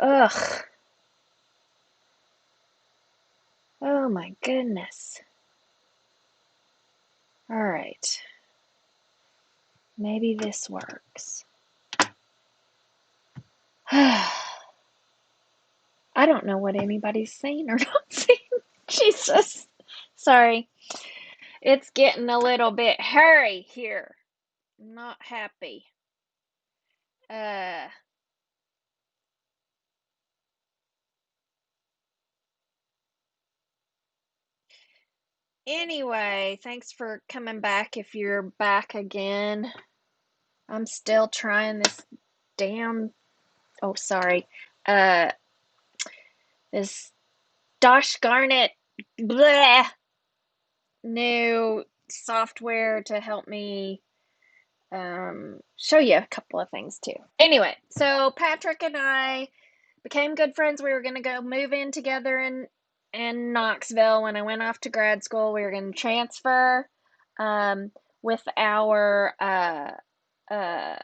Ugh. Oh my goodness. All right. Maybe this works. I don't know what anybody's saying or not saying. Jesus. Sorry. It's getting a little bit hairy here. I'm not happy. Uh, anyway, thanks for coming back if you're back again. I'm still trying this damn, oh, sorry. Uh, this gosh darn it, bleh, new software to help me show you a couple of things too. Anyway, so Patrick and I became good friends. We were going to go move in together in Knoxville when I went off to grad school. We were going to transfer um, with our uh,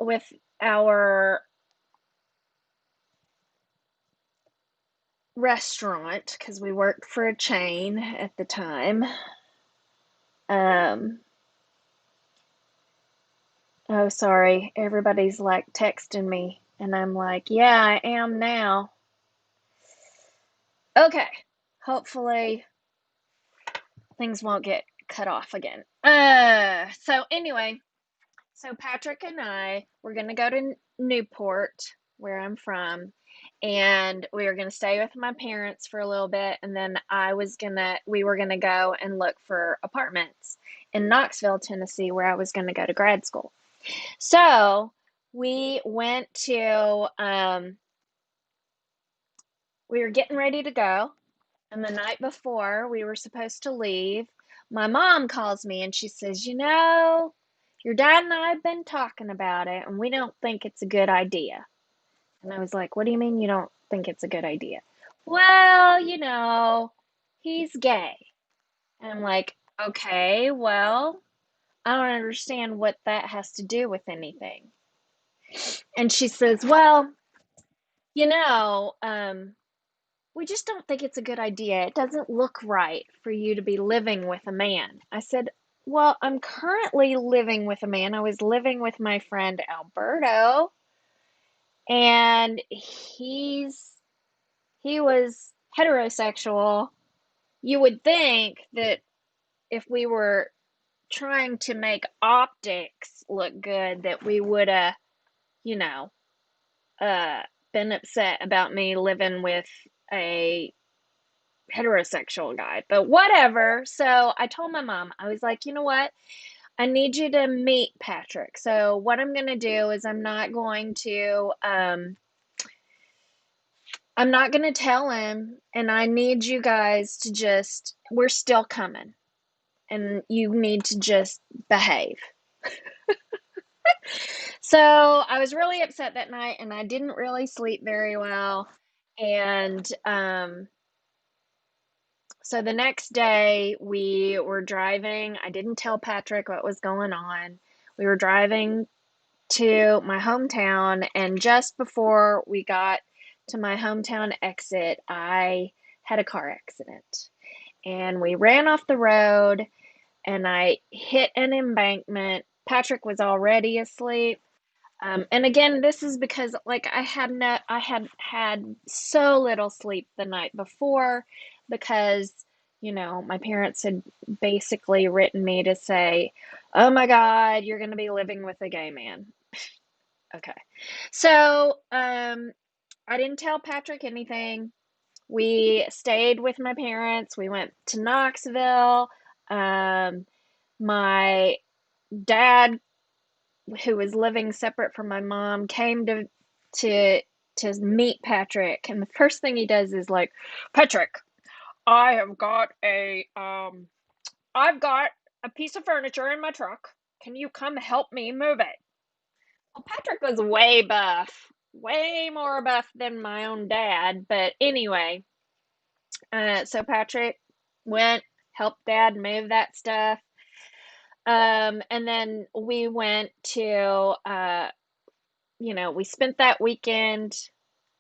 with our restaurant because we worked for a chain at the time. Um, oh, sorry, everybody's like texting me, and I'm like, yeah, I am now. Okay, hopefully things won't get cut off again. So anyway, so Patrick and I were gonna go to Newport, where I'm from, and we were gonna stay with my parents for a little bit, and then we were gonna go and look for apartments in Knoxville, Tennessee, where I was gonna go to grad school. So we went to, we were getting ready to go, and the night before we were supposed to leave, my mom calls me and she says, your dad and I have been talking about it, and we don't think it's a good idea. And I was like, what do you mean you don't think it's a good idea? Well, he's gay. And I'm like, okay, well, I don't understand what that has to do with anything. And she says, well, you know, um, we just don't think it's a good idea. It doesn't look right for you to be living with a man. I said, well, I'm currently living with a man. I was living with my friend Alberto, and he was heterosexual. You would think that if we were trying to make optics look good, that we would have, you know, uh, been upset about me living with a heterosexual guy, but whatever. So I told my mom, I was like, you know what? I need you to meet Patrick. So what I'm going to do is I'm not going to tell him, and I need you guys to we're still coming, and you need to just behave. So I was really upset that night, and I didn't really sleep very well. And so the next day we were driving. I didn't tell Patrick what was going on. We were driving to my hometown, and just before we got to my hometown exit, I had a car accident. And we ran off the road, and I hit an embankment. Patrick was already asleep. And again, this is because like I had so little sleep the night before because my parents had basically written me to say, "Oh my God, you're going to be living with a gay man." Okay, so I didn't tell Patrick anything. We stayed with my parents. We went to Knoxville. Um, my dad, who was living separate from my mom, came to to meet Patrick, and the first thing he does is like, Patrick, I have got I've got a piece of furniture in my truck. Can you come help me move it? Well, Patrick was way buff, way more buff than my own dad, but anyway, so Patrick went, helped Dad move that stuff. And then we went to we spent that weekend.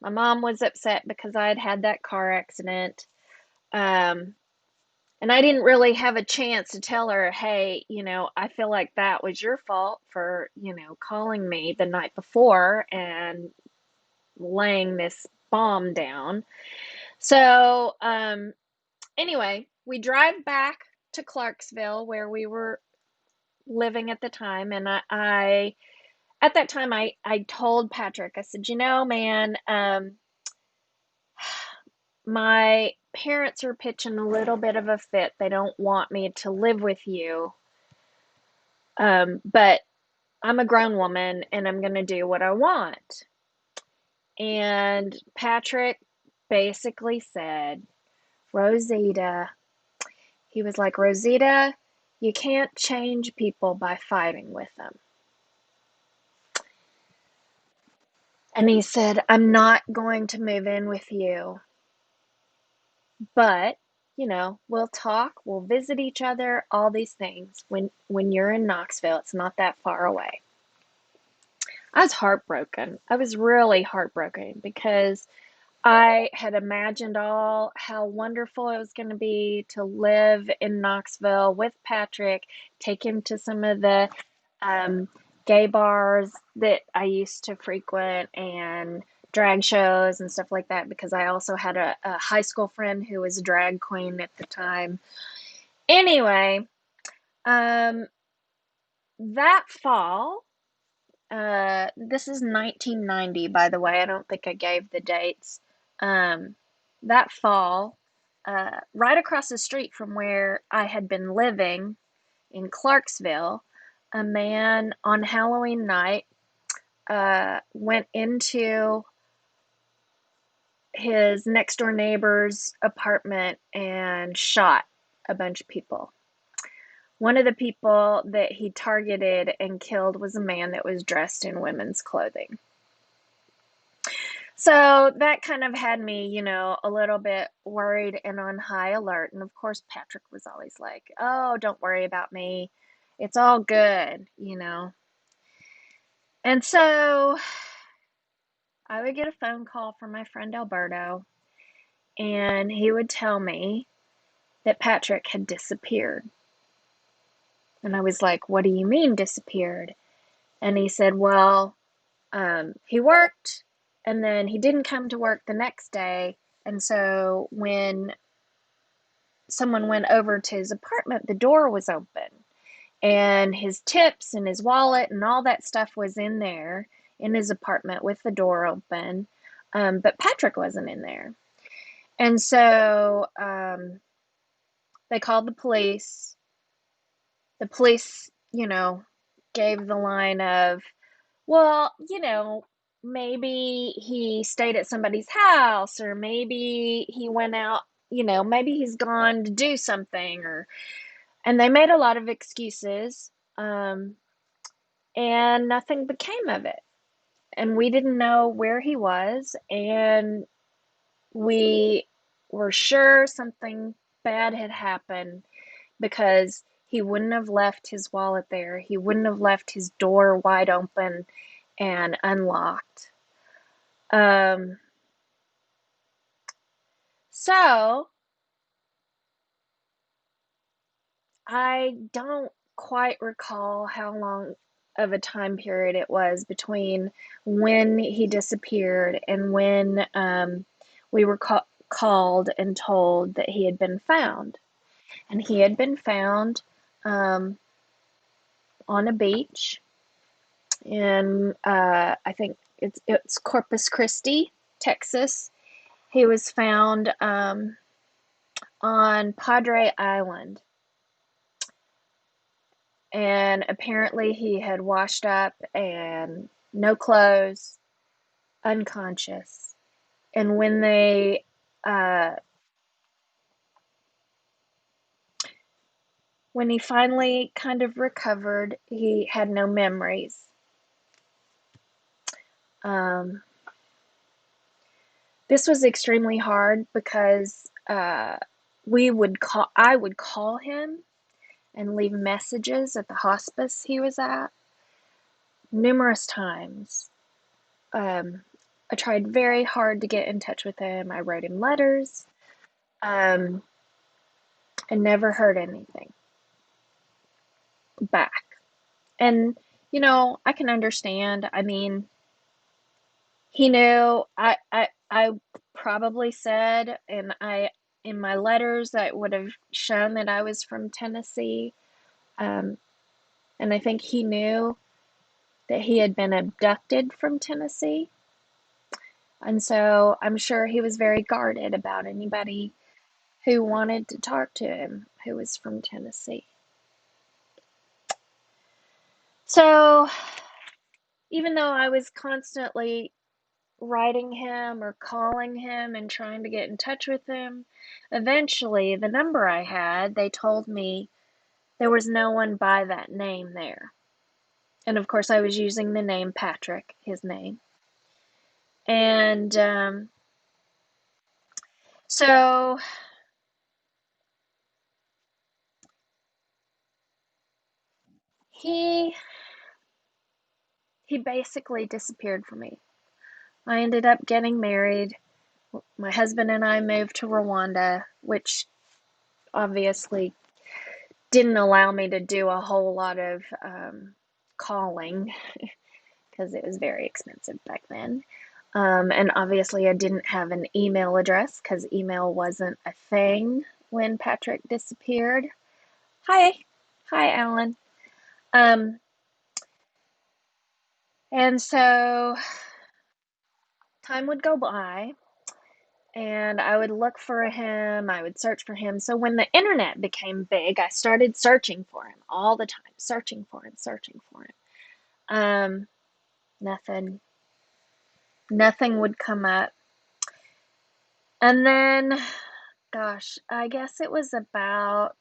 My mom was upset because I had had that car accident. Um, and I didn't really have a chance to tell her, hey, I feel like that was your fault for, calling me the night before and laying this bomb down. So, anyway, we drive back to Clarksville where we were living at the time. And I at that time, I told Patrick, I said, man, my parents are pitching a little bit of a fit. They don't want me to live with you. But I'm a grown woman and I'm going to do what I want. And Patrick basically said, Rosita, he was like, Rosita, you can't change people by fighting with them. And he said, I'm not going to move in with you, but we'll talk, we'll visit each other, all these things. When you're in Knoxville, it's not that far away. I was heartbroken. I was really heartbroken because I had imagined all how wonderful it was going to be to live in Knoxville with Patrick, take him to some of the um, gay bars that I used to frequent and drag shows and stuff like that because I also had a high school friend who was a drag queen at the time. Anyway, um, that fall, this is 1990, by the way. I don't think I gave the dates. Um, that fall, right across the street from where I had been living in Clarksville, a man on Halloween night went into his next door neighbor's apartment and shot a bunch of people. One of the people that he targeted and killed was a man that was dressed in women's clothing. So that kind of had me, a little bit worried and on high alert. And of course, Patrick was always like, oh, don't worry about me. It's all good. And so I would get a phone call from my friend Alberto, and he would tell me that Patrick had disappeared. And I was like, what do you mean disappeared? And he said, well, he worked and then he didn't come to work the next day. And so when someone went over to his apartment, the door was open and his tips and his wallet and all that stuff was in there in his apartment with the door open. But Patrick wasn't in there. And so they called the police. The police, gave the line of, well, maybe he stayed at somebody's house, or maybe he went out, maybe he's gone to do something, and they made a lot of excuses, and nothing became of it. And we didn't know where he was, and we were sure something bad had happened because he wouldn't have left his wallet there. He wouldn't have left his door wide open and unlocked. So I don't quite recall how long of a time period it was between when he disappeared and when we were called and told that he had been found. And he had been found um, on a beach in I think it's Corpus Christi, Texas. He was found on Padre Island, and apparently he had washed up and no clothes, unconscious. And uh, when he finally kind of recovered, he had no memories. Um, this was extremely hard because I would call him and leave messages at the hospice he was at numerous times. Um, I tried very hard to get in touch with him. I wrote him letters, um, and never heard anything back. And, I can understand. I mean, he knew I probably said, and in my letters, I would have shown that I was from Tennessee. Um, and I think he knew that he had been abducted from Tennessee. And so I'm sure he was very guarded about anybody who wanted to talk to him who was from Tennessee. So even though I was constantly writing him or calling him and trying to get in touch with him, eventually the number I had, they told me there was no one by that name there. And of course, I was using the name Patrick, his name. And so he he basically disappeared from me. I ended up getting married. My husband and I moved to Rwanda, which obviously didn't allow me to do a whole lot of calling because it was very expensive back then. And obviously, I didn't have an email address because email wasn't a thing when Patrick disappeared. Hi, hi, Alan. Um, and so time would go by, and I would look for him. I would search for him. So when the internet became big, I started searching for him all the time, searching for him, searching for him. Nothing, nothing would come up. And then, gosh, I guess it was about,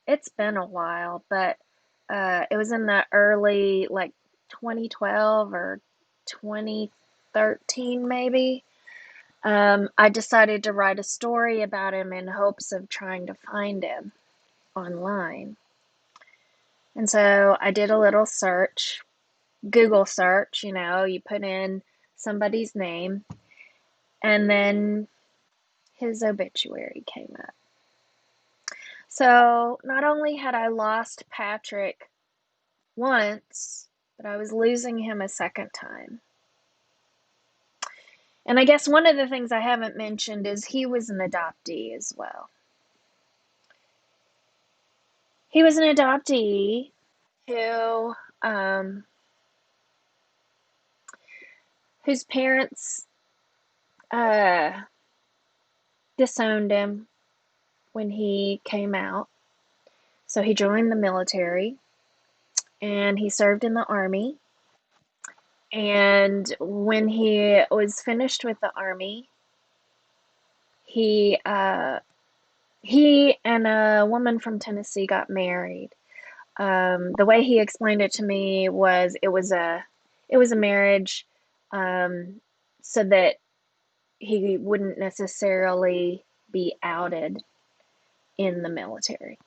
it's been a while, but it was in the early, like 2012 or 2013, maybe. I decided to write a story about him in hopes of trying to find him online. And so I did a little search, Google search, you put in somebody's name, and then his obituary came up. So not only had I lost Patrick once, but I was losing him a second time. And I guess one of the things I haven't mentioned is he was an adoptee as well. He was an adoptee who, whose parents uh, disowned him when he came out. So he joined the military and he served in the army. And when he was finished with the army, he he and a woman from Tennessee got married. The way he explained it to me was it was a marriage, so that he wouldn't necessarily be outed in the military.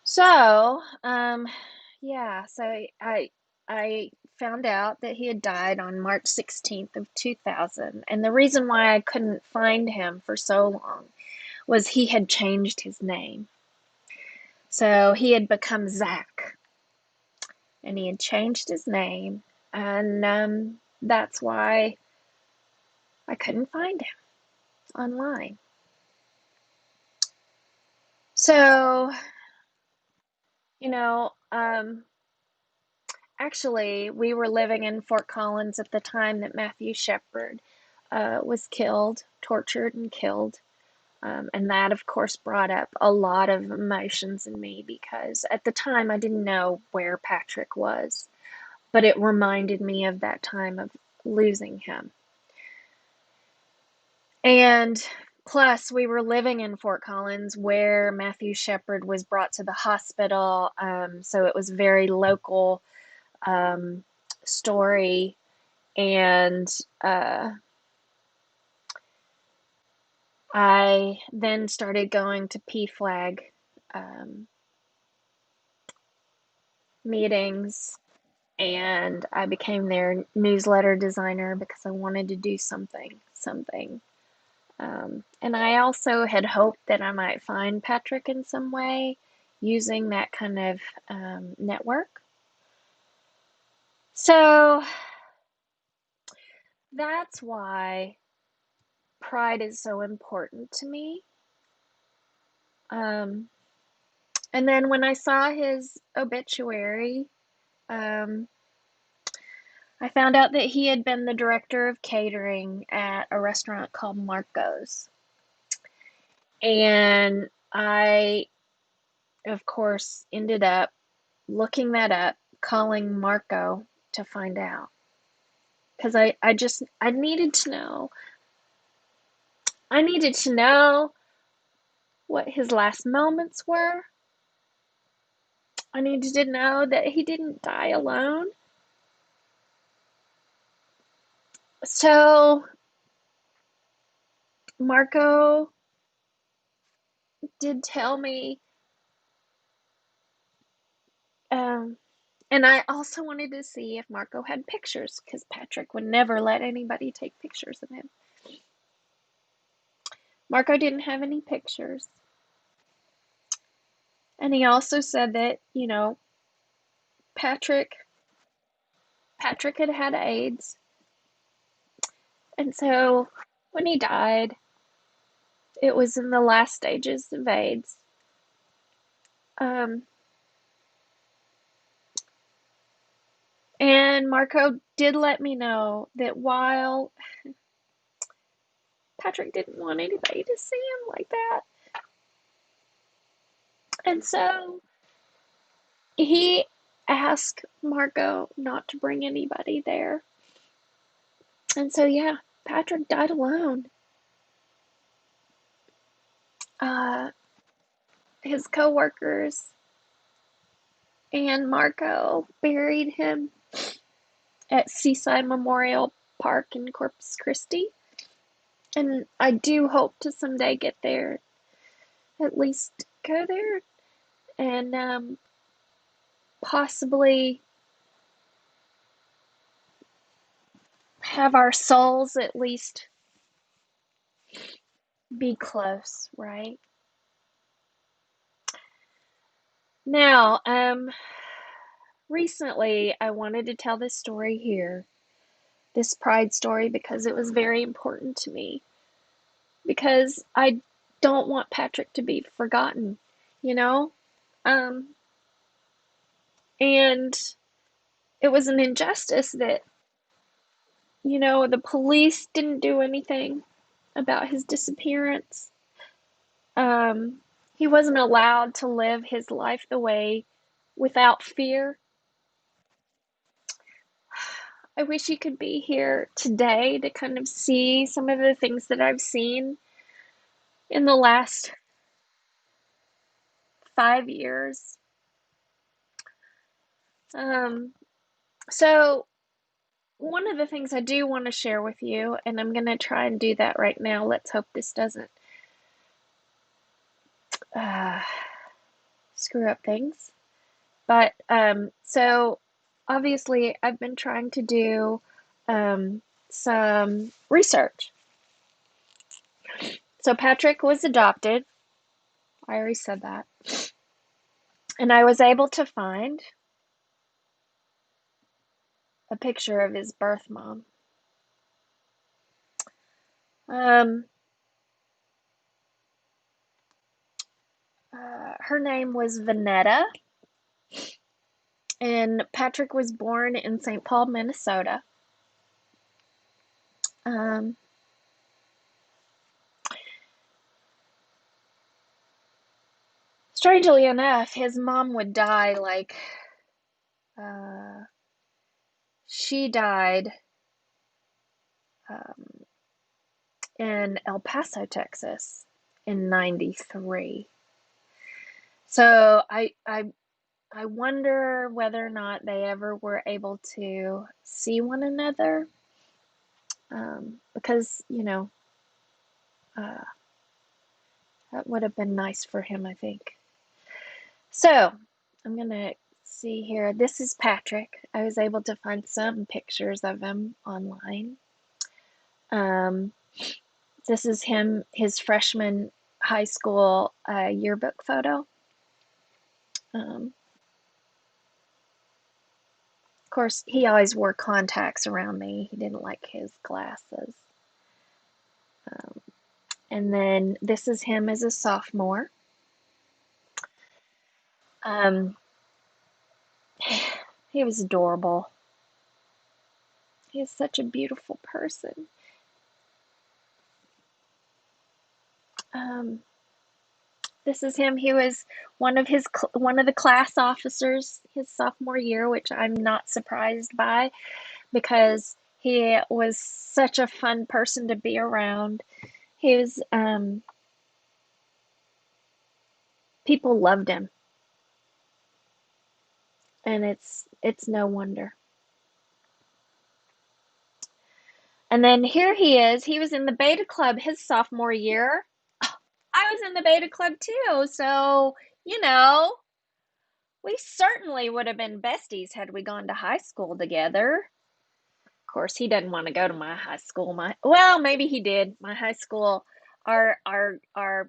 So, yeah, so I found out that he had died on March 16th of 2000, and the reason why I couldn't find him for so long was he had changed his name. So he had become Zach, and he had changed his name, and that's why I couldn't find him online. So, you know, actually, we were living in Fort Collins at the time that Matthew Shepard was killed, tortured, and killed. And that, of course, brought up a lot of emotions in me because at the time I didn't know where Patrick was, but it reminded me of that time of losing him. And plus, we were living in Fort Collins where Matthew Shepard was brought to the hospital. So it was a very local um, story. And I then started going to PFLAG meetings. and I became their newsletter designer because I wanted to do something. And I also had hoped that I might find Patrick in some way using that kind of network. So that's why pride is so important to me. Um, and then when I saw his obituary, um, I found out that he had been the director of catering at a restaurant called Marco's. And I, of course, ended up looking that up, calling Marco to find out. Because I needed to know. I needed to know what his last moments were. I needed to know that he didn't die alone. So Marco did tell me, um, and I also wanted to see if Marco had pictures because Patrick would never let anybody take pictures of him. Marco didn't have any pictures. And he also said that, Patrick Patrick had had AIDS. And so when he died, it was in the last stages of AIDS. Um, and Marco did let me know that while Patrick didn't want anybody to see him like that, and so he asked Marco not to bring anybody there. And so, yeah, Patrick died alone. Uh, his coworkers and Marco buried him at Seaside Memorial Park in Corpus Christi. And I do hope to someday get there, at least go there, and possibly have our souls at least be close, right? Now, recently I wanted to tell this story here, this pride story, because it was very important to me. Because I don't want Patrick to be forgotten, you know? Um, and it was an injustice that, the police didn't do anything about his disappearance. Um, he wasn't allowed to live his life the way without fear. I wish he could be here today to kind of see some of the things that I've seen in the last 5 years. Um, so one of the things I do want to share with you, and I'm going to try and do that right now. Let's hope this doesn't uh, screw up things. But so obviously, I've been trying to do some research. So Patrick was adopted. I already said that. And I was able to find a picture of his birth mom. Um, Her name was Vanetta, and Patrick was born in St. Paul, Minnesota. Um, Strangely enough, his mom would die uh, she died um, in El Paso, Texas in 93. So I wonder whether or not they ever were able to see one another, because, uh, that would have been nice for him, I think. So I'm going to see here. This is Patrick. I was able to find some pictures of him online. Um, this is him, his freshman high school yearbook photo. Of course, he always wore contacts around me. He didn't like his glasses. Um, and then this is him as a sophomore. Um, he was adorable. He is such a beautiful person. Um, this is him. He was one of the class officers his sophomore year, which I'm not surprised by because he was such a fun person to be around. He was people loved him, and it's no wonder. And then here he is. He was in the Beta Club his sophomore year. I was in the Beta Club too, so you know, we certainly would have been besties had we gone to high school together. Of course, he didn't want to go to my high school. Well, maybe he did. My high school, our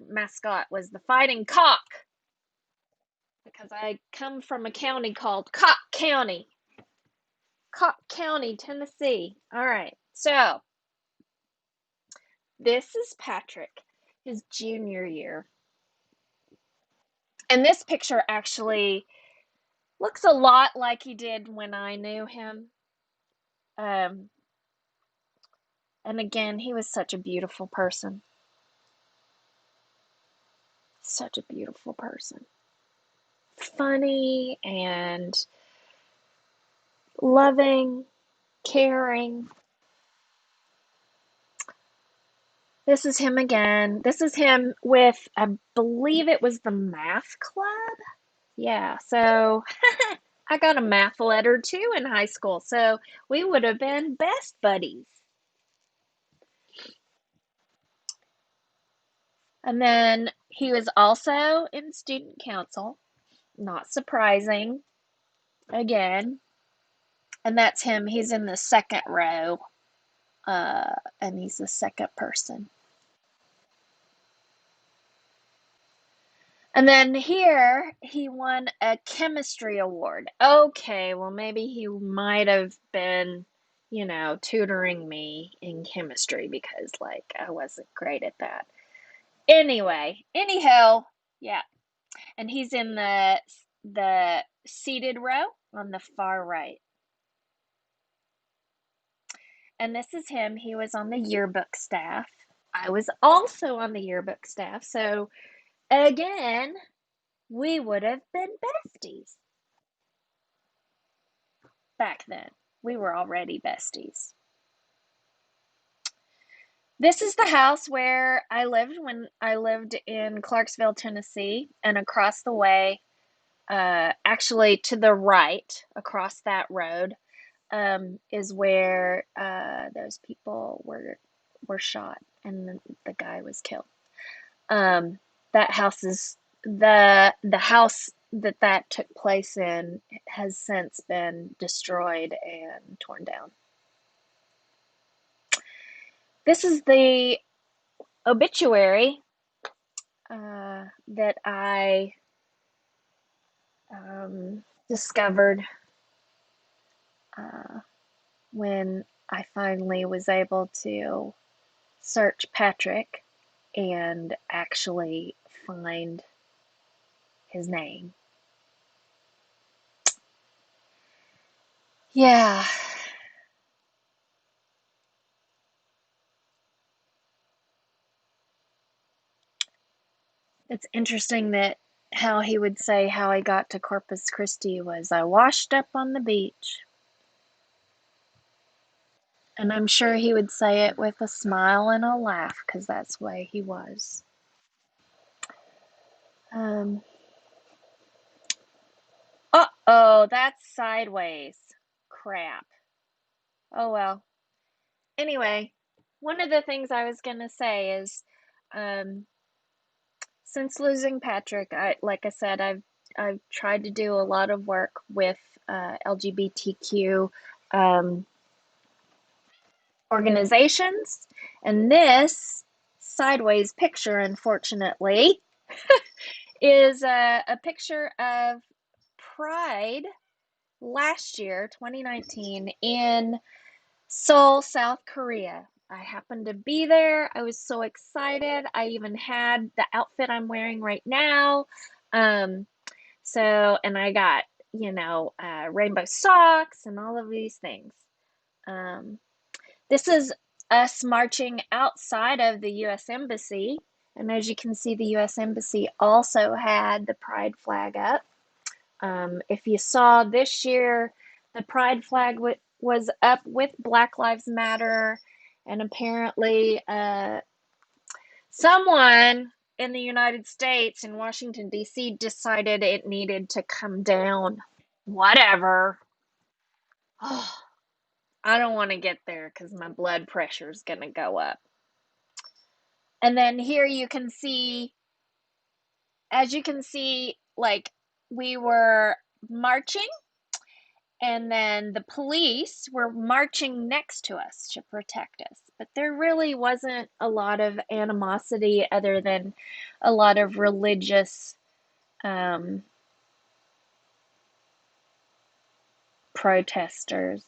mascot was the Fighting Cock because I come from a county called Cock County, Tennessee. All right, so this is Patrick, his junior year, and this picture actually looks a lot like he did when I knew him. Um, and again, he was such a beautiful person. Such a beautiful person. Funny and loving, caring. This is him again. This is him with, I believe it was the math club. Yeah, so I got a math letter too in high school, so we would have been best buddies. And then he was also in student council, not surprising, again. And that's him. He's in the second row, and he's the second person. And then here he won a chemistry award. Okay, well, maybe he might have been, tutoring me in chemistry because, like, I wasn't great at that. Anyway, anyhow, yeah. And he's in the seated row on the far right. And this is him. He was on the yearbook staff. I was also on the yearbook staff. So again, we would have been besties back then. We were already besties. This is the house where I lived when I lived in Clarksville, Tennessee, and across the way, actually to the right, across that road, is where those people were shot and the guy was killed. That house is the house that took place in has since been destroyed and torn down. This is the obituary that I discovered uh, when I finally was able to search Patrick and actually find his name. Yeah. It's interesting that how he would say how he got to Corpus Christi was I washed up on the beach. And I'm sure he would say it with a smile and a laugh because that's the way he was. Um, uh-oh, that's sideways. Crap. Oh well. Anyway, one of the things I was going to say is um, since losing Patrick, like I said, I've I've tried to do a lot of work with LGBTQ um, organizations, and this sideways picture, unfortunately, is a picture of Pride last year, 2019, in Seoul, South Korea. I happened to be there. I was so excited. I even had the outfit I'm wearing right now. Um, and I got, rainbow socks and all of these things. Um, this is us marching outside of the U.S. Embassy. And as you can see, the U.S. Embassy also had the pride flag up. If you saw this year, the pride flag was up with Black Lives Matter, and apparently, someone in the United States in Washington, D.C., decided it needed to come down. Whatever. Oh, I don't want to get there because my blood pressure is going to go up. And then here you can see, as you can see, like we were marching, and then the police were marching next to us to protect us. But there really wasn't a lot of animosity other than a lot of religious um, protesters.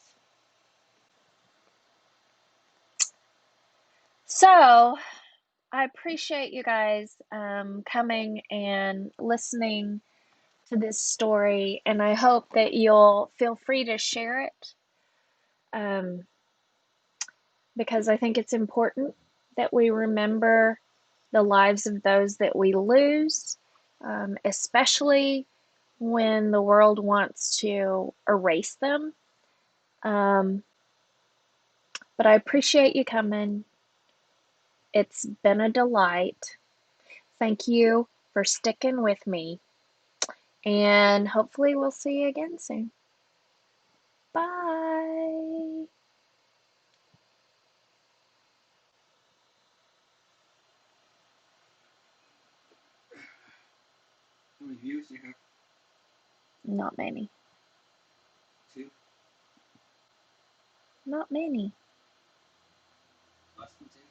So I appreciate you guys coming and listening to this story, and I hope that you'll feel free to share it, um, because I think it's important that we remember the lives of those that we lose, especially when the world wants to erase them. Um, but I appreciate you coming. It's been a delight. Thank you for sticking with me, and hopefully, we'll see you again soon. Bye. How many views do you have? Not many. 2? Not many. Less than 2?